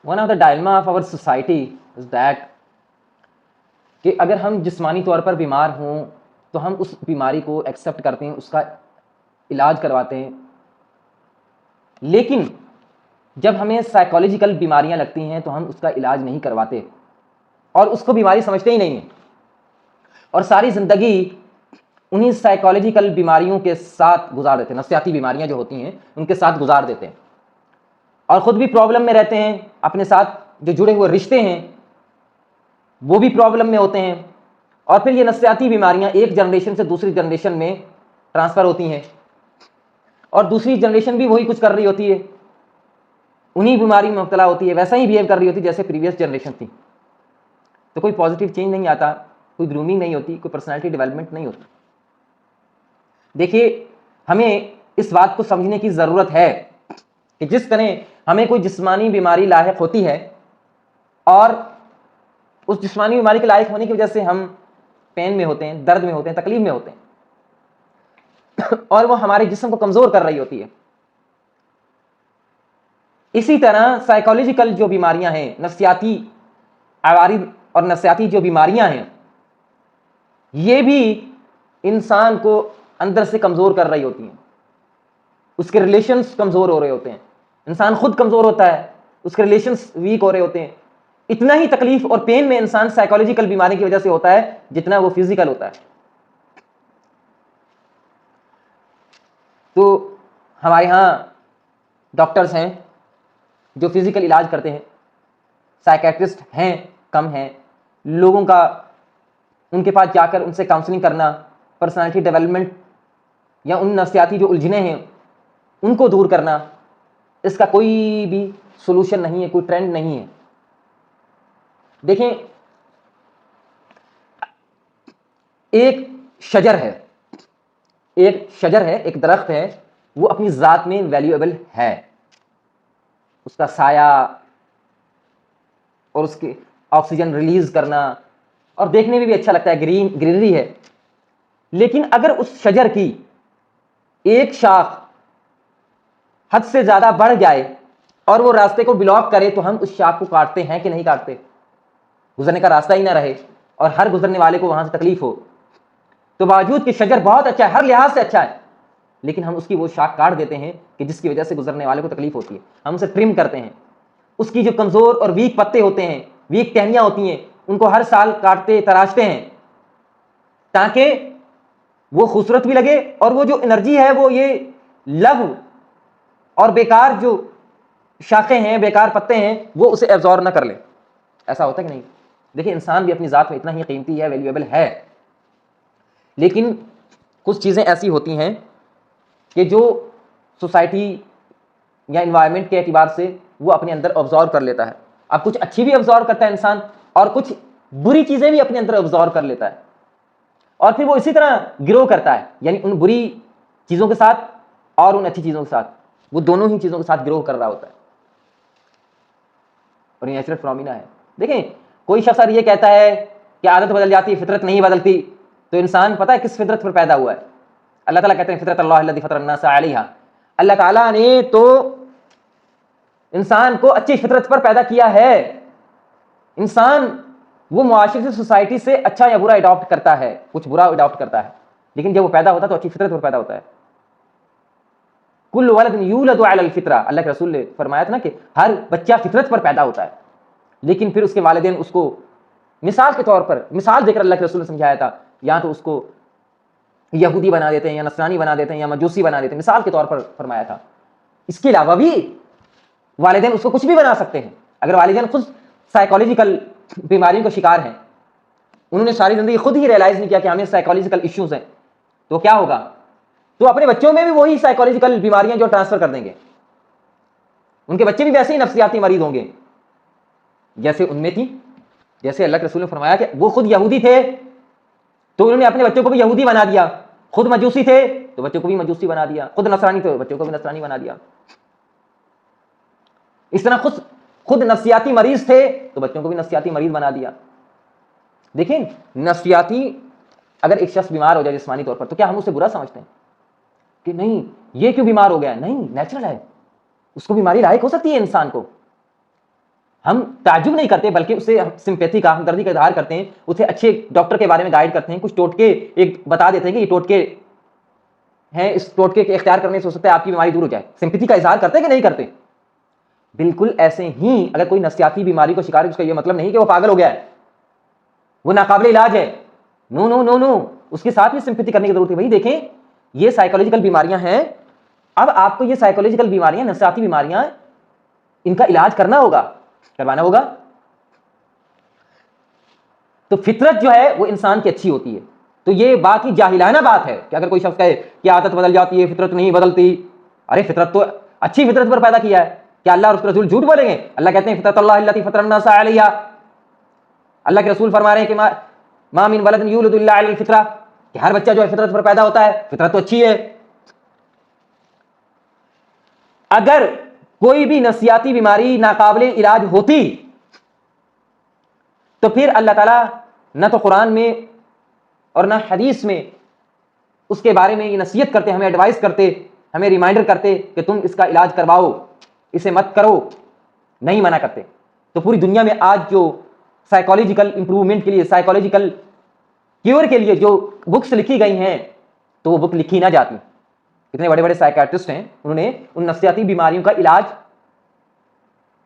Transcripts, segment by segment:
One of the dilemma of our society is that کہ اگر ہم جسمانی طور پر بیمار ہوں تو ہم اس بیماری کو ایکسیپٹ کرتے ہیں, اس کا علاج کرواتے ہیں, لیکن جب ہمیں سائیکالوجیکل بیماریاں لگتی ہیں تو ہم اس کا علاج نہیں کرواتے اور اس کو بیماری سمجھتے ہی نہیں ہیں, اور ساری زندگی انہیں سائیکالوجیکل بیماریوں کے ساتھ گزار دیتے ہیں, نفسیاتی بیماریاں جو ہوتی ہیں ان کے ساتھ گزار دیتے ہیں, اور خود بھی پرابلم میں رہتے ہیں, اپنے ساتھ جو جڑے ہوئے رشتے ہیں وہ بھی پرابلم میں ہوتے ہیں, اور پھر یہ نفسیاتی بیماریاں ایک جنریشن سے دوسری جنریشن میں ٹرانسفر ہوتی ہیں, اور دوسری جنریشن بھی وہی کچھ کر رہی ہوتی ہے, انہی بیماری میں مبتلا ہوتی ہے, ویسا ہی بیہیو کر رہی ہوتی ہے جیسے پریویس جنریشن تھی. تو کوئی پازیٹیو چینج نہیں آتا, کوئی گرومنگ نہیں ہوتی, کوئی پرسنالٹی ڈیولپمنٹ نہیں ہوتی. دیکھیے ہمیں اس بات کو سمجھنے کی ضرورت ہے کہ جس طرح ہمیں کوئی جسمانی بیماری لاحق ہوتی ہے اور اس جسمانی بیماری کے لاحق ہونے کی وجہ سے ہم پین میں ہوتے ہیں, درد میں ہوتے ہیں, تکلیف میں ہوتے ہیں اور وہ ہمارے جسم کو کمزور کر رہی ہوتی ہے, اسی طرح سائیکالوجیکل جو بیماریاں ہیں, نفسیاتی عوارض اور نفسیاتی جو بیماریاں ہیں, یہ بھی انسان کو اندر سے کمزور کر رہی ہوتی ہیں, اس کے ریلیشنز کمزور ہو رہے ہوتے ہیں, انسان خود کمزور ہوتا ہے, اس کے ریلیشنز ویک ہو رہے ہوتے ہیں. اتنا ہی تکلیف اور پین میں انسان سائیکالوجیکل بیماری کی وجہ سے ہوتا ہے جتنا وہ فزیکل ہوتا ہے. تو ہمارے ہاں ڈاکٹرز ہیں جو فزیکل علاج کرتے ہیں, سائیکیٹرسٹ ہیں کم ہیں, لوگوں کا ان کے پاس جا کر ان سے کاؤنسلنگ کرنا, پرسنالٹی ڈیولپمنٹ یا ان نفسیاتی جو الجھنیں ہیں ان کو دور کرنا, اس کا کوئی بھی سولوشن نہیں ہے, کوئی ٹرینڈ نہیں ہے. دیکھیں ایک شجر ہے, ایک درخت ہے, وہ اپنی ذات میں ویلیویبل ہے, اس کا سایہ اور اس کی آکسیجن ریلیز کرنا اور دیکھنے میں بھی اچھا لگتا ہے, گرینری ہے. لیکن اگر اس شجر کی ایک شاخ حد سے زیادہ بڑھ جائے اور وہ راستے کو بلاک کرے تو ہم اس شاخ کو کاٹتے ہیں کہ نہیں کاٹتے؟ گزرنے کا راستہ ہی نہ رہے اور ہر گزرنے والے کو وہاں سے تکلیف ہو, تو باوجود کہ شجر بہت اچھا ہے, ہر لحاظ سے اچھا ہے, لیکن ہم اس کی وہ شاخ کاٹ دیتے ہیں کہ جس کی وجہ سے گزرنے والے کو تکلیف ہوتی ہے. ہم اسے ٹرم کرتے ہیں, اس کی جو کمزور اور ویک پتے ہوتے ہیں, ویک ٹہنیاں ہوتی ہیں, ان کو ہر سال کاٹتے تراشتے ہیں تاکہ وہ خوبصورت بھی لگے اور وہ جو انرجی ہے وہ یہ لغو اور بیکار جو شاخیں ہیں, بیکار پتے ہیں, وہ اسے ایبزور نہ کر لے. ایسا ہوتا ہے کہ نہیں؟ دیکھیں انسان بھی اپنی ذات میں اتنا ہی قیمتی ہے, ویلیویبل ہے, لیکن کچھ چیزیں ایسی ہوتی ہیں کہ جو سوسائٹی یا انوائرمنٹ کے اعتبار سے وہ اپنے اندر آبزرو کر لیتا ہے. اب کچھ اچھی بھی آبزرو کرتا ہے انسان اور کچھ بری چیزیں بھی اپنے اندر آبزرو کر لیتا ہے, اور پھر وہ اسی طرح گرو کرتا ہے, یعنی ان بری چیزوں کے ساتھ اور ان اچھی چیزوں کے ساتھ, وہ دونوں ہی چیزوں کے ساتھ گرو کر رہا ہوتا ہے, اور یہ نیچرل فنامنا ہے. دیکھیں کوئی شخص اگر یہ کہتا ہے کہ عادت بدل جاتی ہے فطرت نہیں بدلتی, تو انسان پتہ ہے کس فطرت پر پیدا ہوا ہے؟ اللہ تعالیٰ کہتے ہیں فطرت اللہ الذی فطر الناس علیہا, اللہ تعالیٰ نے تو انسان کو اچھی فطرت پر پیدا کیا ہے. انسان وہ معاشرے سے, سوسائٹی سے اچھا یا برا اڈاپٹ کرتا ہے, کچھ برا اڈاپٹ کرتا ہے, لیکن جب وہ پیدا ہوتا ہے تو اچھی فطرت پر پیدا ہوتا ہے. کل ولد یولد علی الفطرہ, اللہ کے رسول نے فرمایا تھا نا کہ ہر بچہ فطرت پر پیدا ہوتا ہے, لیکن پھر اس کے والدین اس کو مثال کے طور پر, مثال دے کر اللہ کے رسول نے سمجھایا تھا, یا تو اس کو یہودی بنا دیتے ہیں یا نصرانی بنا دیتے ہیں یا مجوسی بنا دیتے ہیں, مثال کے طور پر فرمایا تھا. اس کے علاوہ بھی والدین اس کو کچھ بھی بنا سکتے ہیں. اگر والدین خود سائیکالوجیکل بیماریوں کا شکار ہیں, انہوں نے ساری زندگی خود ہی ریئلائز نہیں کیا کہ ہمیں سائیکالوجیکل ایشوز ہیں, تو کیا ہوگا؟ تو اپنے بچوں میں بھی وہی سائیکالوجیکل بیماریاں جو ٹرانسفر کر دیں گے, ان کے بچے بھی ویسے ہی نفسیاتی مریض ہوں گے جیسے ان میں تھی. جیسے اللہ کے رسول نے فرمایا کہ وہ خود یہودی تھے تو انہوں نے اپنے بچوں کو بھی یہودی بنا دیا, خود مجوسی تھے تو بچوں کو بھی مجوسی بنا دیا, خود نصرانی تھے تو بچوں کو بھی نصرانی بنا دیا. اس طرح خود نفسیاتی مریض تھے تو بچوں کو بھی نفسیاتی مریض بنا دیا. دیکھیں نفسیاتی اگر ایک شخص بیمار ہو جائے جسمانی طور پر تو کیا ہم اسے برا سمجھتے ہیں کہ نہیں یہ کیوں بیمار ہو گیا؟ نہیں, نیچرل ہے, اس کو بیماری لاحق ہو سکتی ہے انسان کو. ہم تعجب نہیں کرتے بلکہ اسے سمپیتھی کا ہمدردی کا اظہار کرتے ہیں, اسے اچھے ڈاکٹر کے بارے میں گائیڈ کرتے ہیں, کچھ ٹوٹکے ایک بتا دیتے ہیں کہ یہ ٹوٹکے ہیں, اس ٹوٹکے کے اختیار کرنے سے ہو سکتا ہے آپ کی بیماری دور ہو جائے. سمپیتھی کا اظہار کرتے ہیں کہ نہیں کرتے؟ بالکل ایسے ہی اگر کوئی نفسیاتی بیماری کو شکار ہے اس کا یہ مطلب نہیں کہ وہ پاگل ہو گیا ہے, وہ ناقابل علاج ہے. نو نو نو نو, اس کے ساتھ بھی سمپیتھی کرنے کی ضرورت ہے. وہی دیکھیں یہ سائیکولوجیکل بیماریاں ہیں. اب آپ کو یہ سائیکولوجیکل بیماریاں, نفسیاتی بیماریاں, ان کا علاج کرنا ہوگا, کروانا ہوگا. تو فطرت جو ہے وہ انسان کی اچھی ہوتی ہے. تو یہ بات ہی جاہلانہ بات ہے کہ اگر کوئی شخص کہے کہ عادت بدل جاتی ہے, فطرت نہیں بدلتی. ارے فطرت تو اچھی فطرت پر پیدا کیا ہے. کیا اللہ اور اس کے رسول جھوٹ بولیں گے؟ اللہ کہتے ہیں فطرت اللہ التی فطر الناس علیہا. اللہ کے رسول فرما رہے ہیں کہ ما من ولد یولد الا علی الفطرہ, کہ ہر بچہ جو ہے فطرت پر پیدا ہوتا ہے, فطرت تو اچھی ہے. اگر کوئی بھی نفسیاتی بیماری ناقابل علاج ہوتی تو پھر اللہ تعالیٰ نہ تو قرآن میں اور نہ حدیث میں اس کے بارے میں یہ نصیحت کرتے, ہمیں ایڈوائز کرتے, ہمیں ریمائنڈر کرتے کہ تم اس کا علاج کرواؤ, اسے مت کرو. نہیں منع کرتے. تو پوری دنیا میں آج جو سائیکولوجیکل امپروومنٹ کے لیے, سائیکولوجیکل کیور کے لیے جو بکس لکھی گئی ہیں تو وہ بک لکھی نہ جاتی. اتنے بڑے بڑے سائیکیٹرسٹ ہیں, انہوں نے ان نفسیاتی بیماریوں کا علاج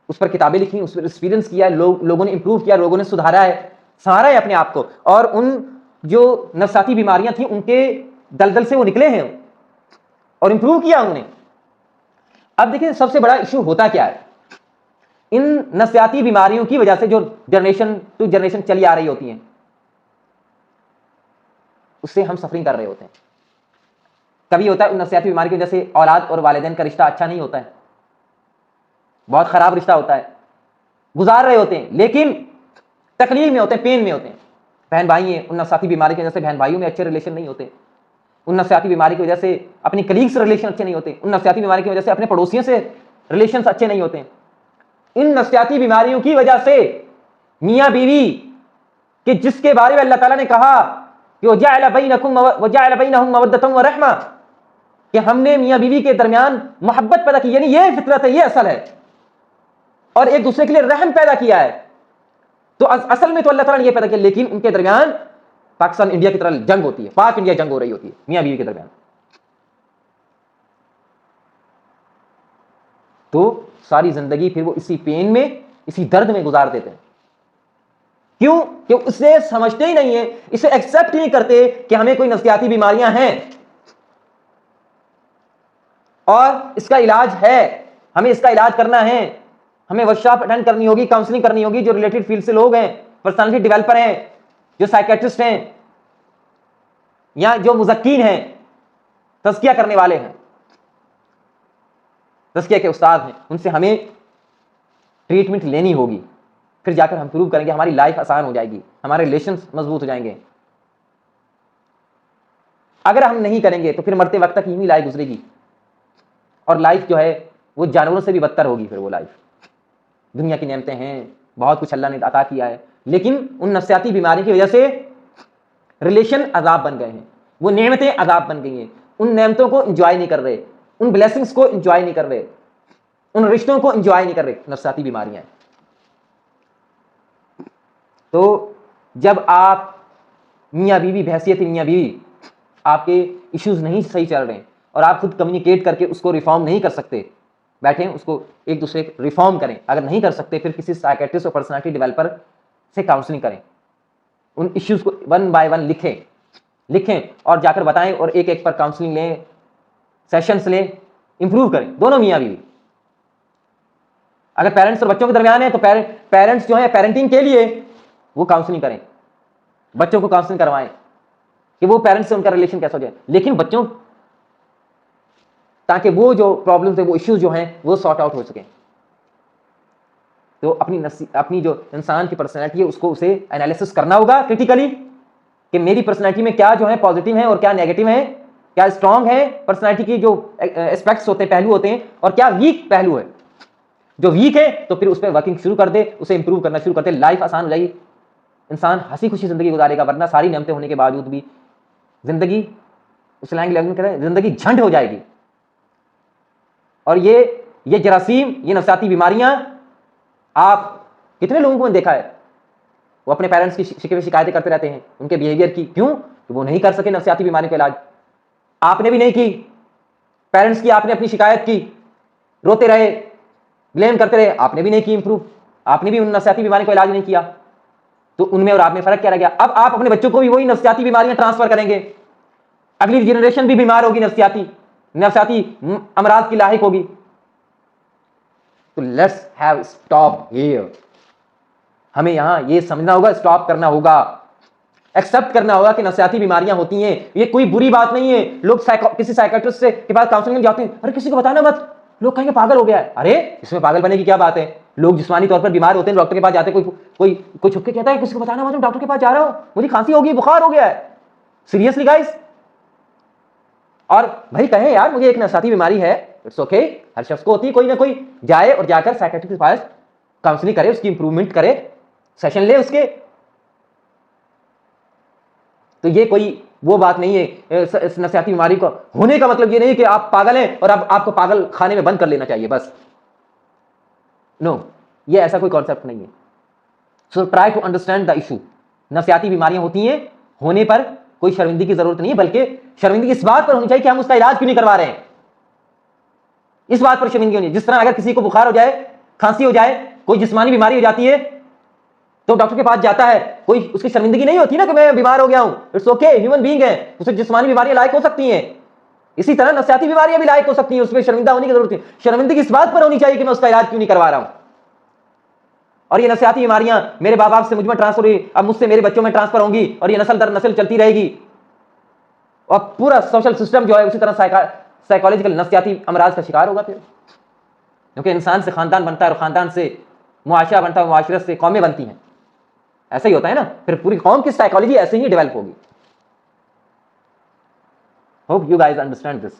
اس پر کتابیں لکھی, اس پر ایکسپیرینس کیا ہے, لوگوں نے امپروو کیا, لوگوں نے سدھارا ہے, سنوارا ہے اپنے آپ کو, اور ان جو نفسیاتی بیماریاں تھیں ان کے دلدل سے وہ نکلے ہیں اور امپروو کیا انہوں نے. اب دیکھیں سب سے بڑا ایشو ہوتا کیا ہے, ان نفسیاتی بیماریوں کی وجہ سے جو جنریشن ٹو جنریشن چلی آ رہی ہوتی ہیں اس سے ہم سفرنگ کر رہے ہوتے ہیں. کبھی ہوتا ہے ان نفسیاتی بیماری کی وجہ سے اولاد اور والدین کا رشتہ اچھا نہیں ہوتا ہے, بہت خراب رشتہ ہوتا ہے, گزار رہے ہوتے ہیں لیکن تکلیف میں ہوتے ہیں, پین میں ہوتے ہیں. بہن بھائی ہیں, ان نفسیاتی بیماری کی وجہ سے بہن بھائیوں میں اچھے ریلیشن نہیں ہوتے, ان نفسیاتی بیماری کی وجہ سے اپنی کلیگ سے ریلیشن اچھے نہیں ہوتے, ان نفسیاتی بیماری کی وجہ سے اپنے پڑوسیوں سے ریلیشنز اچھے نہیں ہوتے. ان نفسیاتی بیماریوں کی وجہ سے میاں بیوی کہ جس کے بارے میں اللہ تعالیٰ نے کہا کہ وَجَعَلَ بَيْنَهُمْ مَوَدَّةً وَرَحْمَةً, کہ ہم نے میاں بیوی کے درمیان محبت پیدا کی, یعنی یہ فطرت ہے, یہ اصل ہے, اور ایک دوسرے کے لیے رحم پیدا کیا ہے. تو اصل میں تو اللہ تعالیٰ نے یہ پیدا کیا, لیکن ان کے درمیان پاکستان انڈیا کی طرح جنگ ہوتی ہے, پاک انڈیا جنگ ہو رہی ہوتی ہے میاں بیوی کے درمیان. تو ساری زندگی پھر وہ اسی پین میں, اسی درد میں گزار دیتے ہیں. کیوں؟ کہ اسے سمجھتے ہی نہیں ہے, اسے ایکسپٹ ہی نہیں کرتے کہ ہمیں کوئی نفسیاتی بیماریاں ہیں اور اس کا علاج ہے, ہمیں اس کا علاج کرنا ہے, ہمیں ورکشاپ اٹینڈ کرنی ہوگی, کاؤنسلنگ کرنی ہوگی. جو ریلیٹڈ فیلڈ سے لوگ ہیں, پرسنالٹی ڈیولپر ہیں, جو سائیکیٹرسٹ ہیں یا جو مزکین ہیں, تزکیہ کرنے والے ہیں, تزکیہ کے استاد ہیں, ان سے ہمیں ٹریٹمنٹ لینی ہوگی. پھر جا کر ہم پروو کریں گے, ہماری لائف آسان ہو جائے گی, ہمارے ریلیشنز مضبوط ہو جائیں گے. اگر ہم نہیں کریں گے تو پھر مرتے وقت تک یوں ہی لائف گزرے گی, اور لائف جو ہے وہ جانوروں سے بھی بدتر ہوگی. پھر وہ لائف, دنیا کی نعمتیں ہیں, بہت کچھ اللہ نے عطا کیا ہے, لیکن ان نفسیاتی بیماری کی وجہ سے ریلیشن عذاب بن گئے ہیں, وہ نعمتیں عذاب بن گئی ہیں. ان نعمتوں کو انجوائے نہیں کر رہے, ان بلیسنگز کو انجوائے نہیں کر رہے, ان رشتوں کو انجوائے نہیں کر رہے. نفسیاتی بیماریاں ہیں. تو جب آپ میاں بیوی, بحیثیت میاں بیوی, آپ کے ایشوز نہیں صحیح چل رہے ہیں اور آپ خود کمیونیکیٹ کر کے اس کو ریفارم نہیں کر سکتے, بیٹھیں اس کو ایک دوسرے ریفارم کریں. اگر نہیں کر سکتے پھر کسی سائیکیٹرسٹ اور پرسنالٹی ڈیولپر سے کاؤنسلنگ کریں, ان ایشوز کو ون بائی ون لکھیں اور جا کر بتائیں, اور ایک ایک پر کاؤنسلنگ لیں, سیشنز لیں, امپروو کریں دونوں میاں بیوی. اگر پیرنٹس اور بچوں کے درمیان ہے تو پیرنٹس جو ہیں پیرنٹنگ کے لیے وہ کاؤنسلنگ کریں, بچوں کو کاؤنسلنگ کروائیں کہ وہ پیرنٹس سے ان کا ریلیشن کیسا ہو جائے, لیکن بچوں تاکہ وہ جو پرابلمس ہیں, وہ ایشوز جو ہیں وہ سارٹ آؤٹ ہو سکیں. تو اپنی جو انسان کی پرسنالٹی ہے اس کو اسے انالیسس کرنا ہوگا کرٹیکلی, کہ میری پرسنالٹی میں کیا جو ہے پازیٹیو ہیں اور کیا نیگیٹو ہیں, کیا اسٹرانگ ہے پرسنالٹی کی جو اسپیکٹس ہوتے ہیں, پہلو ہوتے ہیں, اور کیا ویک پہلو ہے. جو ویک ہے تو پھر اس پہ ورکنگ شروع کر دے, اسے امپروو کرنا شروع کر دے, لائف آسان ہو جائے گی, انسان ہنسی خوشی زندگی گزارے گا. ورنہ ساری نعمتیں ہونے کے باوجود بھی زندگی, اسلام کی لینگویج میں کہتے ہیں زندگی جھنڈ ہو جائے گی. اور یہ جراثیم, یہ نفسیاتی بیماریاں آپ کتنے لوگوں کو میں نے دیکھا ہے وہ اپنے پیرنٹس کی شکوے شکایتیں کرتے رہتے ہیں ان کے بیہیویئر کی. کیوں؟ کہ وہ نہیں کر سکے نفسیاتی بیماری کا علاج. آپ نے بھی نہیں کی, پیرنٹس کی آپ نے اپنی شکایت کی, روتے رہے, بلیم کرتے رہے, آپ نے بھی نہیں کی امپروو, آپ نے بھی ان نفسیاتی بیماری کا علاج نہیں کیا. تو ان میں اور آپ میں فرق کیا رہ گیا؟ اب آپ اپنے بچوں کو بھی وہی نفسیاتی بیماریاں ٹرانسفر کریں گے, اگلی جنریشن بھی بیمار ہوگی, نفسیاتی امراض کی لاحق ہوگی. تو لیٹس ہیو اسٹاپ ہیئر. ہمیں یہاں یہ سمجھنا ہوگا, اسٹاپ کرنا ہوگا, ایکسپٹ کرنا ہوگا کہ نفسیاتی بیماریاں ہوتی ہیں, یہ کوئی بری بات نہیں ہے. لوگ کسی سائیکٹرسٹ سے کے پاس کاؤنسلنگ جاتے ہیں, ارے کسی کو بتانا مت, لوگ کہیں گے پاگل ہو گیا ہے. ارے اس میں پاگل بنے کی کیا بات ہے؟ لوگ جسمانی طور پر بیمار ہوتے ہیں, ڈاکٹر کے پاس جاتے ہیں, کوئی چھپ کے کہتا ہے کسی کو بتانا مت, ڈاکٹر کے پاس جا رہا ہوں, مجھے کھانسی ہوگی, بخار ہو گیا ہے. Seriously guys? اور بھائی کہیں یار مجھے ایک نفسیاتی بیماری ہے, اٹس اوکے, ہر شخص کو ہوتی ہے, کوئی نہ کوئی جائے اور جا کر سائیکٹرسٹ کے پاس کاؤنسلنگ کرے, اس کی امپروومنٹ کرے, سیشن لے اس کے. تو یہ کوئی وہ بات نہیں ہے. نفسیاتی بیماری کو ہونے کا مطلب یہ نہیں کہ آپ پاگل ہیں اور اب آپ کو پاگل خانے میں بند کر لینا چاہیے بس. نو, یہ ایسا کوئی کانسیپٹ نہیں ہے. So try to understand the issue. نفسیاتی بیماریاں ہوتی ہیں, ہونے پر کوئی شرمندگی کی ضرورت نہیں ہے, بلکہ شرمندگی اس بات پر ہونی چاہیے کہ ہم اس کا علاج کیوں نہیں کروا رہے ہیں. اس بات پر شرمندگی ہونی. جس طرح اگر کسی کو بخار ہو جائے, کھانسی ہو جائے, کوئی جسمانی بیماری ہو جاتی ہے تو ڈاکٹر کے پاس جاتا ہے, کوئی اس کی شرمندگی نہیں ہوتی نا کہ میں بیمار ہو گیا ہوں. اٹس اوکے, ہیومن بینگ ہے, اسے جسمانی بیماریاں لاحق ہو سکتی ہیں, اسی طرح نفسیاتی بیماریاں بھی لاحق ہو سکتی ہیں, اس میں شرمندہ ہونے کی ضرورت ہے. شرمندگی اس بات پر ہونی چاہیے کہ میں اس کا علاج کیوں نہیں کروا رہا ہوں. اور یہ نفسیاتی بیماریاں میرے ماں باپ سے مجھ میں ٹرانسفر ہوئی, اب مجھ سے میرے بچوں میں ٹرانسفر ہوں گی, اور یہ نسل در نسل چلتی رہے گی, اور پورا سوشل سسٹم جو ہے اسی طرح سائیکالوجیکل نفسیاتی امراض کا شکار ہوگا. پھر کیونکہ انسان سے خاندان بنتا ہے, اور خاندان سے معاشرہ بنتا ہے, معاشرت سے قومیں بنتی ہیں. ایسا ہی ہوتا ہے نا, پھر پوری قوم کی سائیکالوجی ایسے ہی ڈیولپ ہوگی. Hope you guys understand this.